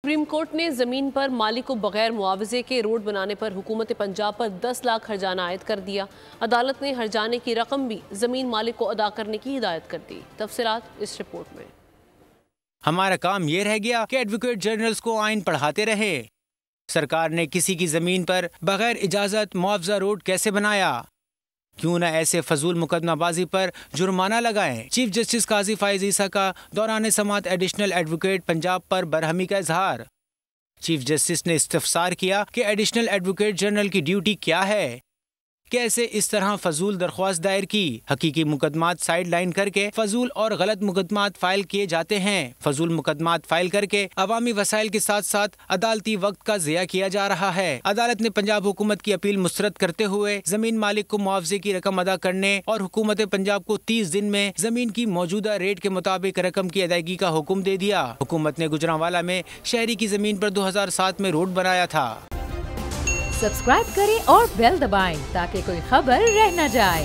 Supreme court ने जमीन पर मालिक को बगैर मुआवजे के रोड बनाने पर हुकूमत पंजाब पर 10 लाख हर्जाना आयद कर दिया। अदालत ने हर्जाने की रकम भी जमीन मालिक को अदा करने की हिदायत कर दी। तफसीलात इस रिपोर्ट में। हमारा काम ये रह गया कि एडवोकेट जनरल्स को आइन पढ़ाते रहे। सरकार ने किसी की जमीन पर बगैर इजाजत मुआवजा रोड कैसे बनाया? क्यों न ऐसे फजूल मुकदमाबाजी पर जुर्माना लगाएं। चीफ जस्टिस काजी फायज ईसा का दौरान समात एडिशनल एडवोकेट पंजाब पर बरहमी का इजहार। चीफ जस्टिस ने इस्तफसार किया कि एडिशनल एडवोकेट जनरल की ड्यूटी क्या है, कैसे इस तरह फजूल दरख्वास्त दायर की। हकीकी मुकदमात साइड लाइन करके फजूल और गलत मुकदमात फाइल किए जाते हैं। फजूल मुकदमात फाइल करके अवामी वसाइल के साथ साथ अदालती वक्त का ज़िया किया जा रहा है। अदालत ने पंजाब हुकूमत की अपील मुस्तरद करते हुए जमीन मालिक को मुआवजे की रकम अदा करने और हुकूमत पंजाब को 30 दिन में जमीन की मौजूदा रेट के मुताबिक रकम की अदायगी का हुक्म दे दिया। हुकूमत ने गुजरांवाला में शहरी की जमीन पर 2007 में रोड बनाया था। सब्सक्राइब करें और बेल दबाएं ताकि कोई खबर रह न जाए।